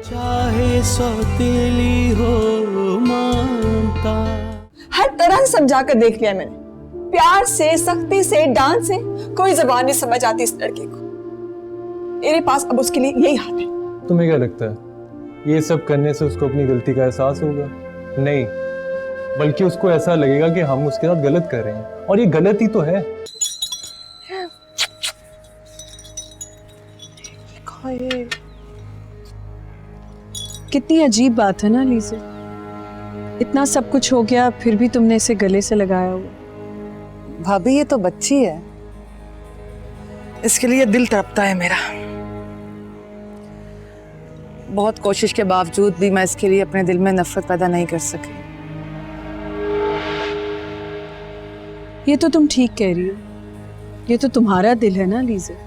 चाहे सौतेली हो ममता। हर तरह से समझा कर देख लिया मैंने, प्यार से, सख्ती से, डांस से, कोई जबान नहीं समझ आती इस लड़के को। मेरे पास अब उसके लिए यही हाल है। तुम्हें क्या लगता है ये सब करने से उसको अपनी गलती का एहसास होगा? नहीं, बल्कि उसको ऐसा लगेगा कि हम उसके साथ गलत कर रहे हैं, और ये गलत ही तो है। कितनी अजीब बात है ना लीज़े, इतना सब कुछ हो गया फिर भी तुमने इसे गले से लगाया हुआ। भाभी ये तो बच्ची है, इसके लिए दिल तड़पता है मेरा। बहुत कोशिश के बावजूद भी मैं इसके लिए अपने दिल में नफरत पैदा नहीं कर सकी। ये तो तुम ठीक कह रही हो, ये तो तुम्हारा दिल है ना लीज़े,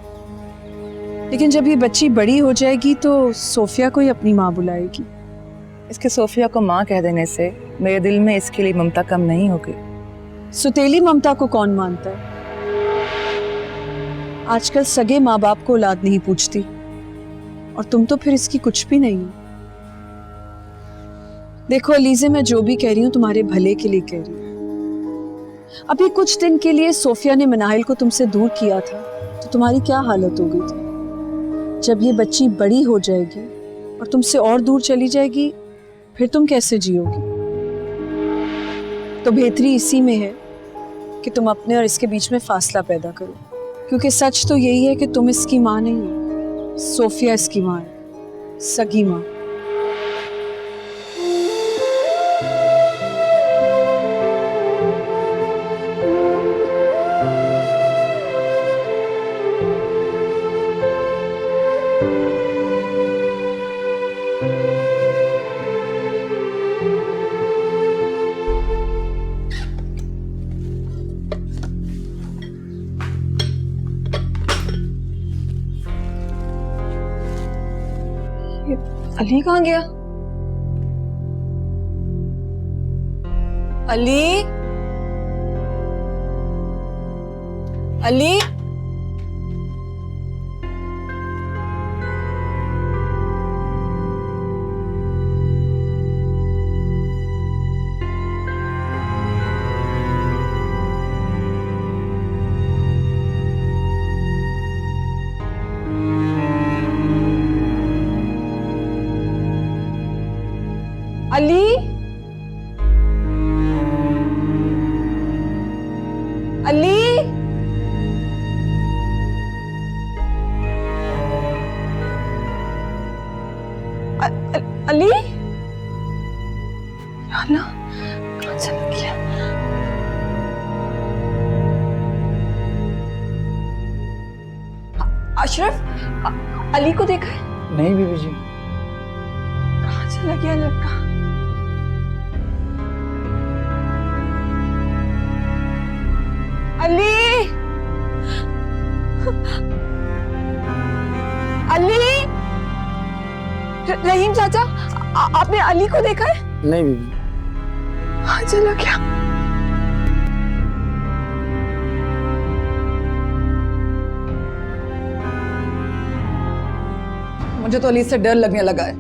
लेकिन जब ये बच्ची बड़ी हो जाएगी तो सोफिया को ही अपनी माँ बुलाएगी। इसके सोफिया को माँ कह देने से मेरे दिल में इसके लिए ममता कम नहीं होगी। सुतेली ममता को कौन मानता है? आजकल सगे माँ बाप को औलाद नहीं पूछती, और तुम तो फिर इसकी कुछ भी नहीं हो। देखो लीज़े, मैं जो भी कह रही हूँ तुम्हारे भले के लिए कह रही हूँ। अभी कुछ दिन के लिए सोफिया ने मनाहिल को तुमसे दूर किया था तो तुम्हारी क्या हालत हो गई थी। जब ये बच्ची बड़ी हो जाएगी और तुमसे और दूर चली जाएगी, फिर तुम कैसे जियोगी? तो बेहतरी इसी में है कि तुम अपने और इसके बीच में फासला पैदा करो, क्योंकि सच तो यही है कि तुम इसकी माँ नहीं हो, सोफिया इसकी माँ है, सगी माँ। अली कहाँ गया? अली, अली, अली, अली, अली, अल्लाह, कहाँ चला गया? अशरफ, अली को देखा है? नहीं बीबी जी। कहाँ चला गया लड़का? अली, अली, रहीम चाचा, आपने अली को देखा है? नहीं बीबी। कहाँ चला गया? मुझे तो अली से डर लगने लगा है।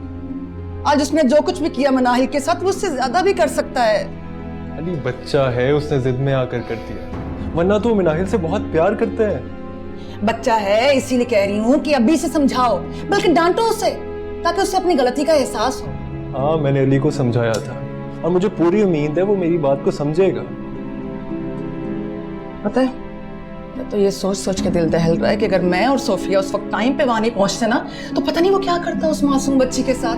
आज उसने जो कुछ भी किया मनाहिल के साथ, वो उससे ज्यादा भी कर सकता है। अली बच्चा है, उसने जिद में आकर कर दिया, वरना तो मिनाहिल से बहुत प्यार करते हैं। बच्चा है इसीलिए कह रही हूँ कि अभी से समझाओ, बल्कि डांटो उसे, ताकि उसे अपनी गलती का एहसास हो। हाँ, मैंने अली को समझाया था और मुझे पूरी उम्मीद है वो मेरी बात को समझेगा। पता है, मैं तो ये सोच सोच के दिल दहल रहा है कि अगर मैं और सोफिया उस वक्त टाइम पे वहां नहीं पहुंचते ना, तो पता नहीं वो क्या करता उस मासूम बच्ची के साथ।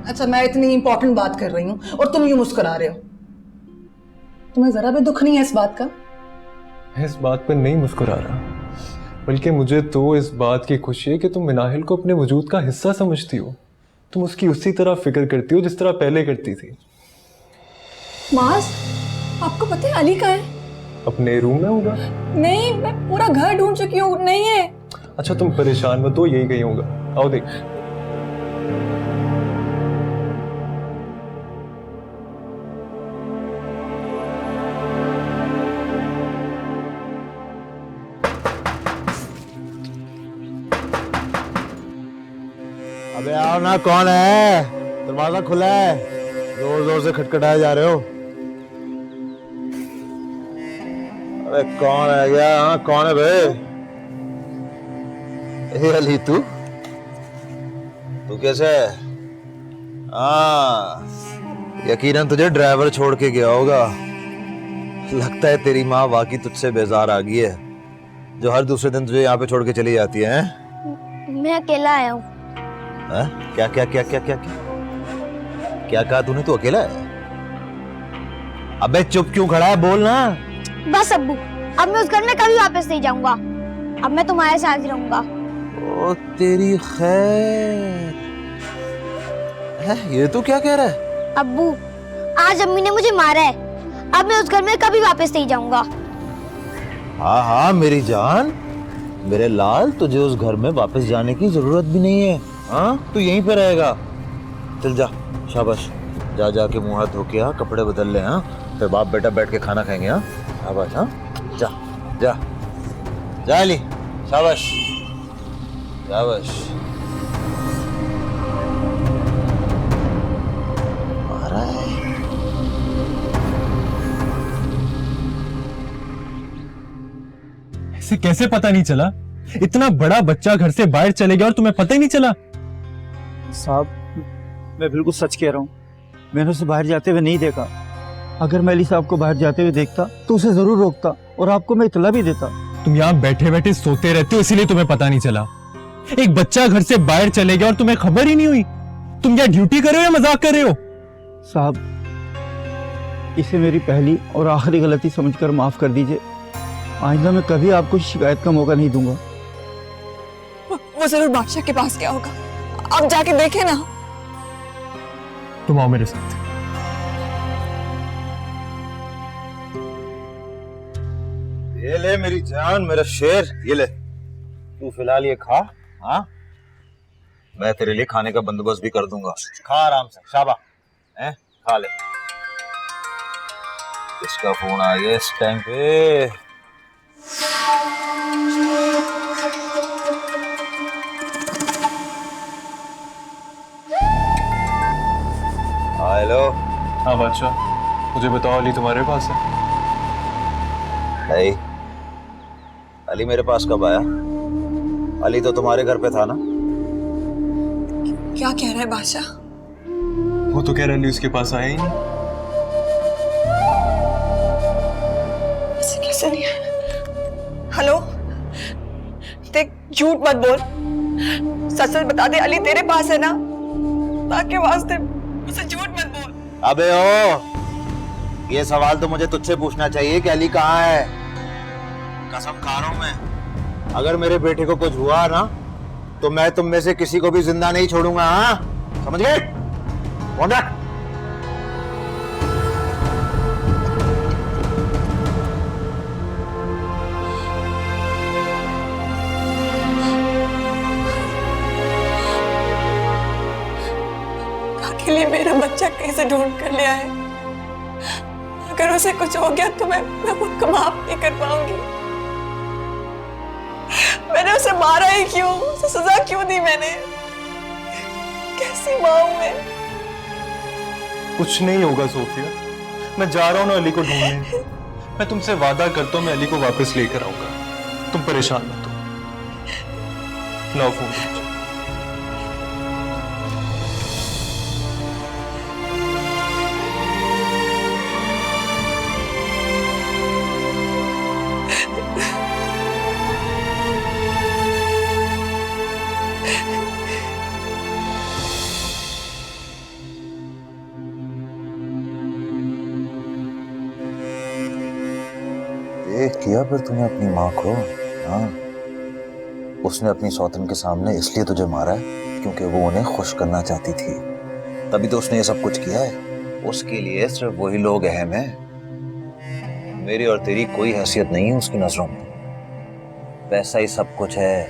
अच्छा, मैं इतनी इंपॉर्टेंट बात कर रही हूँ और तुम यूं मुस्कुरा रहे हो। तुम्हें जरा भी दुख नहीं है इस बात का? मैं इस बात पर नहीं मुस्कुरा रहा, बल्कि मुझे तो इस बात की खुशी है कि तुम मिनाहिल को अपने वजूद का हिस्सा समझती हो। तुम उसकी उसी तरह फिक्र करती हो जिस तरह पहले करती थी। माज, आपको पता है अली कहाँ है? अपने रूम में होगा। नहीं, मैं पूरा घर ढूंढ चुकी हूँ, नहीं है। अच्छा तुम परेशान मत हो, यही कहीं होगा। आओ देख। अबे आओ ना, कौन है? दरवाजा खुला है, जोर जोर से खटखटाए जा रहे हो। अरे कौन है गया? हाँ कौन है बे? ए अली, तू कैसे है? हाँ, यकीनन तुझे ड्राइवर छोड़ के गया होगा। लगता है तेरी माँ वाकई तुझसे बेजार आ गई है, जो हर दूसरे दिन तुझे यहाँ पे छोड़ के चली जाती है। मैं अकेला आया हूँ। क्या क्या क्या क्या क्या क्या क्या कहा तूने? तू अकेला है? अबे चुप क्यों खड़ा है, बोल ना। बस अब्बू, अब मैं उस घर में कभी वापस नहीं जाऊंगा। अब मैं तुम्हारे साथ ही रहूंगा। ओ तेरी खैर, ये तू क्या कह रहा है? अब्बू, आज अम्मी ने मुझे मारा है। अब मैं उस घर में कभी वापस नहीं जाऊंगा। हाँ हाँ मेरी जान, मेरे लाल, तुझे उस घर में वापस जाने की जरूरत भी नहीं है। हाँ, तू यहीं पे रहेगा। चल जा, शाबाश, जा जाके मुंह हाथ धो के आ, कपड़े बदल ले। हाँ, फिर बाप बेटा बैठ के खाना खाएंगे। हाँ शाबाश, हाँ जा जा जा अली, शाबाश शाबाश। आ रहा है। ऐसे कैसे पता नहीं चला? इतना बड़ा बच्चा घर से बाहर चले गया और तुम्हें पता ही नहीं चला? साहब, मैं बिल्कुल सच कह रहा हूँ, मैंने उसे बाहर जाते हुए नहीं देखा। अगर मैं अली साहब को बाहर जाते हुए देखता तो उसे जरूर रोकता और आपको मैं इतला भी देता। तुम यहाँ बैठे बैठे सोते रहते हो, इसीलिए तुम्हें पता नहीं चला। एक बच्चा घर से बाहर चले गया और तुम्हें खबर ही नहीं हुई। तुम क्या ड्यूटी कर रहे हो या मजाक कर रहे हो? साहब, इसे मेरी पहली और आखिरी गलती समझकर माफ कर दीजिए। आइंदा मैं कभी आपको शिकायत का मौका नहीं दूंगा। वो जरूर बादशाह के पास गया होगा, आप जाके देखें ना। तुम आओ मेरे साथ। ये ले मेरी जान, मेरा शेर, ये ले, तू फिलहाल ये खा। हाँ, मैं तेरे लिए खाने का बंदोबस्त भी कर दूंगा। खा आराम से, शाबा, हैं, खा ले। इसका फोन आ गया इस टाइम पे। हेलो। हाँ बादशाह, मुझे बताओ, अली तुम्हारे पास है? नहीं, अली मेरे पास कब आया? अली तो तुम्हारे घर पे था ना। क्या कह रहा है बादशाह? वो तो कह रहा अली उसके पास आया ही नहीं। ऐसे कैसे नहीं आया? हेलो, देख, झूठ मत बोल, सच सच बता दे, अली तेरे पास है ना? ताकि वास्ते मुझसे झूठ मत बोल। अबे ओ, ये सवाल तो मुझे तुझसे पूछना चाहिए कि अली कहाँ है। कसम खा रहा हूं मैं, अगर मेरे बेटे को कुछ हुआ ना तो मैं तुम में से किसी को भी जिंदा नहीं छोड़ूंगा। हाँ, समझ गए? फोन रख। के लिए मेरा बच्चा कैसे ढूंढ कर ले आए। अगर उसे कुछ हो गया तो मैं उनको माफ नहीं कर पाऊंगी। मैंने उसे मारा ही क्यों? उसे सजा क्यों दी मैंने? कैसी माँ हूं मैं? कुछ नहीं होगा सोफिया, मैं जा रहा हूँ ना अली को ढूंढने। मैं तुमसे वादा करता हूँ, मैं अली को वापस लेकर आऊंगा। तुम परेशान मत हो। लाओ फोन। किया फिर तूने अपनी माँ को? हाँ, उसने अपनी सौतन के सामने इसलिए तुझे मारा है क्योंकि वो उन्हें खुश करना चाहती थी, तभी तो उसने ये सब कुछ किया है। उसके लिए सिर्फ वही लोग अहम हैं। मेरी और तेरी कोई हैसियत नहीं है उसकी नजरों में। पैसा ही सब कुछ है,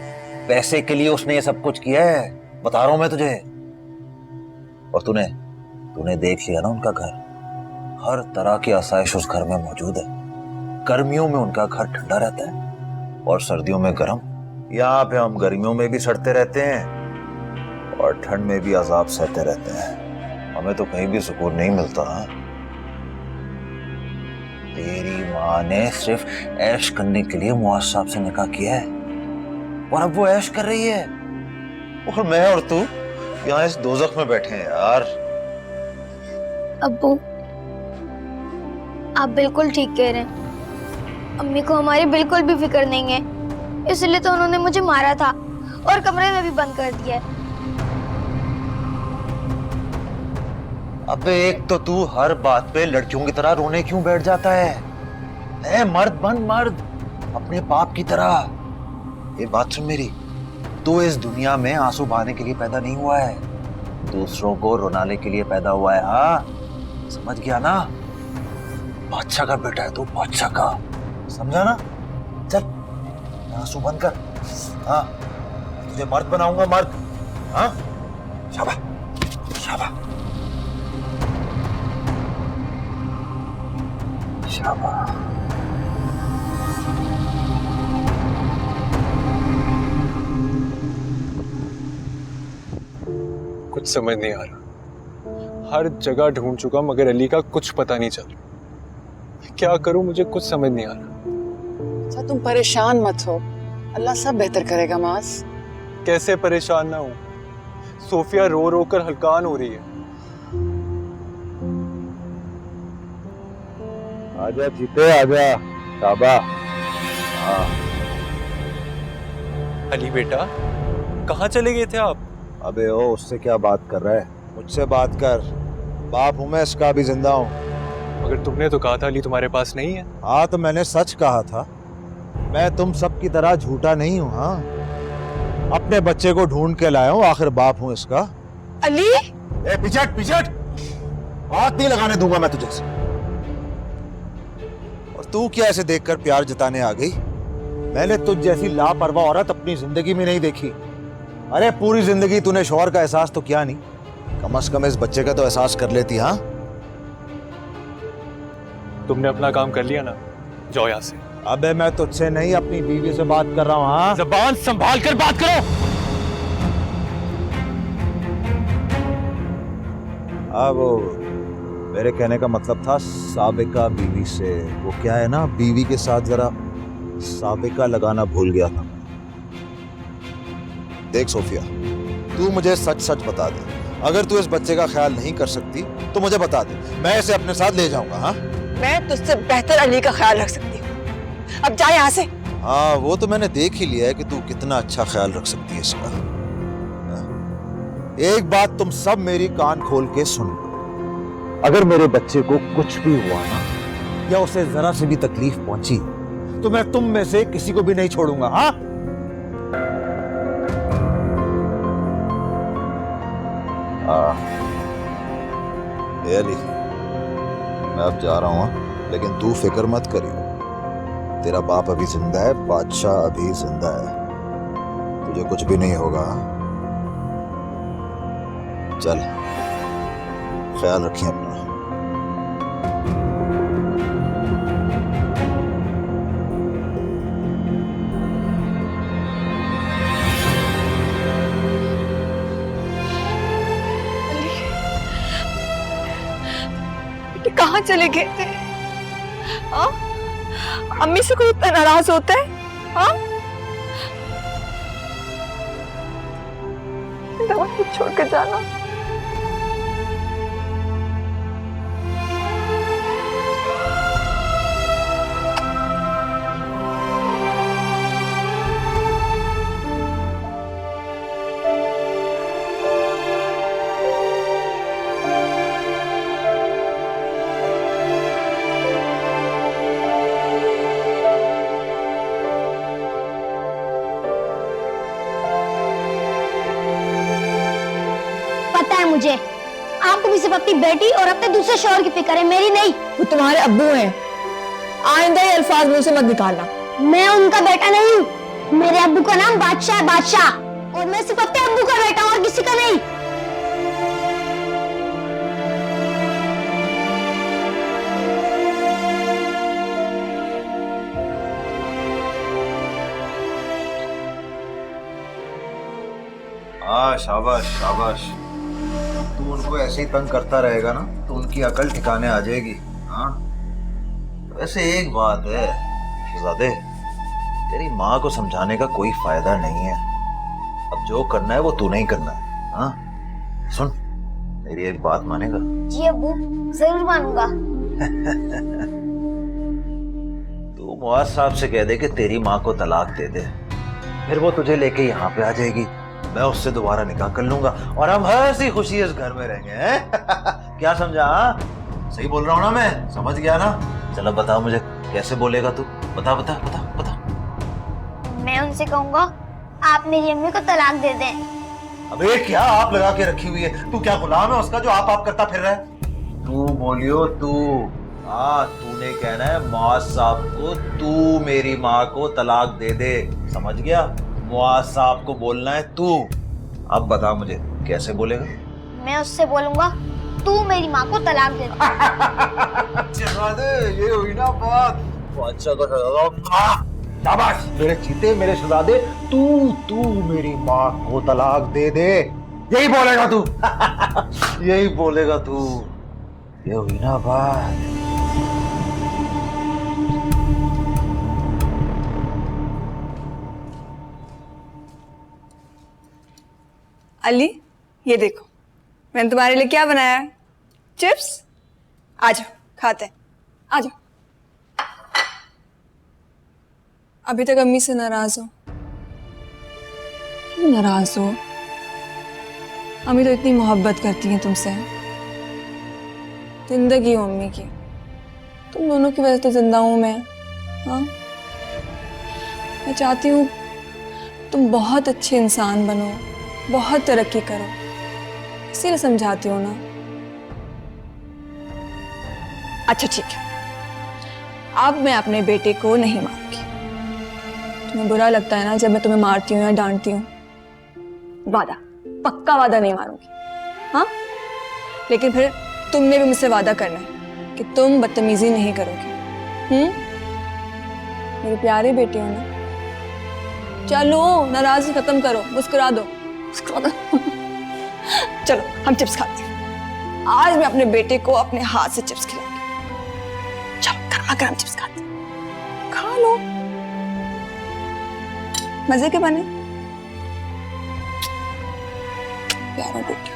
पैसे के लिए उसने ये सब कुछ किया है, बता रहा हूं मैं तुझे। और तूने देख लिया ना उनका घर, हर तरह की आसाइश उस घर में मौजूद है। गर्मियों में उनका घर ठंडा रहता है और सर्दियों में गर्म। यहाँ पे हम गर्मियों में भी सड़ते रहते हैं और ठंड में भी अजाब सहते रहते हैं। हमें तो कहीं भी सुकून नहीं मिलता। हाँ? तेरी माँ ने सिर्फ ऐश करने के लिए मुआज साहब से निकाह किया है और अब वो ऐश कर रही है और मैं और तू यहाँ इस दोजख में बैठे हैं यार। अब्बू, आप बिल्कुल ठीक कह रहे हैं। अम्मी को हमारी बिल्कुल भी फिक्र नहीं है, इसलिए तो उन्होंने मुझे मारा था और कमरे में भी बंद कर दिया है। अबे एक तो तू हर बात पे लड़कियों की तरह रोने क्यों बैठ जाता है? मर्द बन मर्द, अपने बाप की तरह। ये बात सुन मेरी, तू इस दुनिया में आंसू बहाने के लिए पैदा नहीं हुआ है, दूसरों को रुलाने के लिए पैदा हुआ है। हाँ समझ गया ना? बादशाह का बेटा है तू, बादशाह का, समझा ना? चल आंसू बंद कर। हाँ तुझे मर्द बनाऊंगा, मर्द। हाँ शाबाश शाबाश शाबाश। कुछ समझ नहीं आ रहा, हर जगह ढूंढ चुका मगर अली का कुछ पता नहीं चल रहा। क्या करूं, मुझे कुछ समझ नहीं आ रहा। अच्छा तुम परेशान मत हो, अल्लाह सब बेहतर करेगा मास। कैसे परेशान ना हूं? सोफिया रो रो कर हलकान हो रही है। आजा जीते आजा, शाबाश। हाँ अली बेटा, कहाँ चले गए थे आप? अबे ओ, उससे क्या बात कर रहा है? मुझसे बात कर। बाप हूं मैं इसका, भी जिंदा हूं। मगर तुमने तो कहा था अली तुम्हारे पास नहीं है। हाँ तो मैंने सच कहा था, मैं तुम सब की तरह झूठा नहीं हूँ। हाँ अपने बच्चे को ढूंढ के लाया हूँ, आखिर बाप हूँ इसका। अली, ए पिचट पिचट, बात नहीं लगाने दूंगा मैं तुझे से। और तू क्या ऐसे देखकर प्यार जताने आ गई? मैंने तुझ जैसी लापरवाह औरत अपनी जिंदगी में नहीं देखी। अरे पूरी जिंदगी तूने शौहर का एहसास तो किया नहीं, कम से कम इस बच्चे का तो एहसास कर लेती। हाँ तुमने अपना काम कर लिया ना, जाओ यहाँ से। अबे मैं तुझसे नहीं, अपनी बीवी से बात कर रहा हूँ। हाँ जबान संभाल कर बात करो। अब मेरे कहने का मतलब था साबिका बीवी से। वो क्या है ना, बीवी के साथ जरा साबिका लगाना भूल गया था। देख सोफिया, तू मुझे सच सच बता दे, अगर तू इस बच्चे का ख्याल नहीं कर सकती तो मुझे बता दे, मैं इसे अपने साथ ले जाऊंगा। हाँ मैं तुझसे बेहतर अली का ख्याल रख सकती हूँ, अब जा यहाँ से। हाँ वो तो मैंने देख ही लिया है कि तू कितना अच्छा ख्याल रख सकती है इसका। एक बात तुम सब मेरी कान खोल के सुन लो, अगर मेरे बच्चे को कुछ भी हुआ ना, या उसे जरा से भी तकलीफ पहुंची, तो मैं तुम में से किसी को भी नहीं छोड़ूंगा। हाँ ए अली, मैं अब जा रहा हूं, लेकिन तू फिक्र मत करियो, तेरा बाप अभी जिंदा है, बादशाह अभी जिंदा है, तुझे कुछ भी नहीं होगा। चल ख्याल रखिए अपना। कहाँ चले गए थे? हाँ अम्मी से कोई इतना नाराज होता है? हाँ दवा छोड़ कर जाना। मुझे आपको भी सिर्फ अपनी बेटी और अपने दूसरे शौहर की फिक्र है, मेरी नहीं। वो तुम्हारे अब्बू हैं, आइंदा ये अल्फाज मुंह से मत निकालना। मैं उनका बेटा नहीं हूँ, मेरे अब्बू का नाम बादशाह है, बादशाह, और मैं सिर्फ अपने अब्बू का बेटा हूँ और किसी का नहीं। हाँ शाबाश शाबाश। तू उनको ऐसे ही तंग करता रहेगा ना तो उनकी अकल ठिकाने आ जाएगी। हाँ वैसे एक बात है शहजादे, तेरी माँ को समझाने का कोई फायदा नहीं है। अब जो करना है वो तू नहीं करना है। हाँ सुन, मेरी एक बात मानेगा? जी अब्बू, जरूर मानूंगा। तू मुआज साहब से कह दे कि तेरी माँ को तलाक दे दे, फिर वो तुझे लेके यहाँ पे आ जाएगी, मैं उससे दोबारा निकाह कर लूंगा और हम हंसी खुशी इस घर में रहेंगे। हैं? क्या समझा? सही बोल रहा हूँ ना मैं? समझ गया ना? चलो बता मुझे, कैसे बोलेगा तू? बता बता बता बता। मैं उनसे कहूंगा आप मेरी अम्मी को तलाक दे दें। अबे क्या आप लगा के रखी हुई है? तू क्या गुलाम है उसका जो आप करता फिर रहा है? तू बोलियो तू। हाँ तूने कहना है मुआज साहब को तू मेरी माँ को तलाक दे दे, समझ गया? मुआज साहब को बोलना है तू। अब बता मुझे कैसे बोलेगा? मैं उससे बोलूंगा तू मेरी माँ को तलाक दे दे। ये हुई ना बात। अच्छा शाबाश मेरे चीते, मेरे शहजादे, तू मेरी माँ को तलाक दे दे, यही बोलेगा तू। यही बोलेगा तू। ये हुई ना बात। अली, ये देखो मैंने तुम्हारे लिए क्या बनाया है। चिप्स। आ जाओ खाते हैं, आ जाओ। अभी तक अम्मी से नाराज हो? क्यों नाराज हो? अम्मी तो इतनी मोहब्बत करती हैं तुमसे, जिंदगी हो अम्मी की। तुम दोनों की वजह से तो जिंदा हूं मैं। हाँ मैं चाहती हूँ तुम बहुत अच्छे इंसान बनो, बहुत तरक्की करो, इसीलिए समझाती हूँ ना। अच्छा ठीक है, अब मैं अपने बेटे को नहीं मारूंगी। तुम्हें बुरा लगता है ना जब मैं तुम्हें मारती हूँ या डांटती हूँ? वादा, पक्का वादा नहीं मारूंगी। हाँ लेकिन फिर तुमने भी मुझसे वादा करना है कि तुम बदतमीजी नहीं करोगे। मेरे प्यारे बेटे हो ना। चलो नाराजगी खत्म करो, मुस्कुरा दो, मुस्कुरा दो। चलो हम चिप्स खाते हैं। आज मैं अपने बेटे को अपने हाथ से चिप्स खिलाऊंगी। चलो गर्मा गर्म चिप्स खाते हैं, खा लो। मजे के बने, प्यारा बेटा।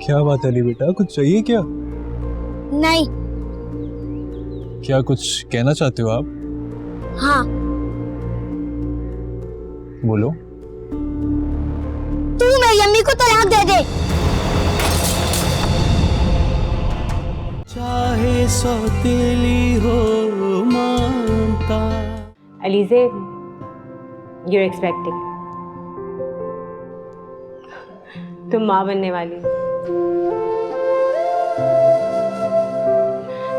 क्या बात है अली बेटा, कुछ चाहिए क्या? नहीं। क्या कुछ कहना चाहते हो आप? हाँ। बोलो। तू मेरी अम्मी को तलाक दे दे। चाहे सौतेली हो मानता। Alize, you're expecting. तुम माँ बनने वाली हो।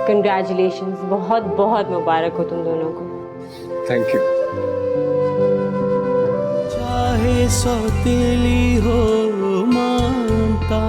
कंग्रेचुलेशंस, बहुत बहुत मुबारक हो तुम दोनों को। Thank you. चाहे सौतेली हो मानता।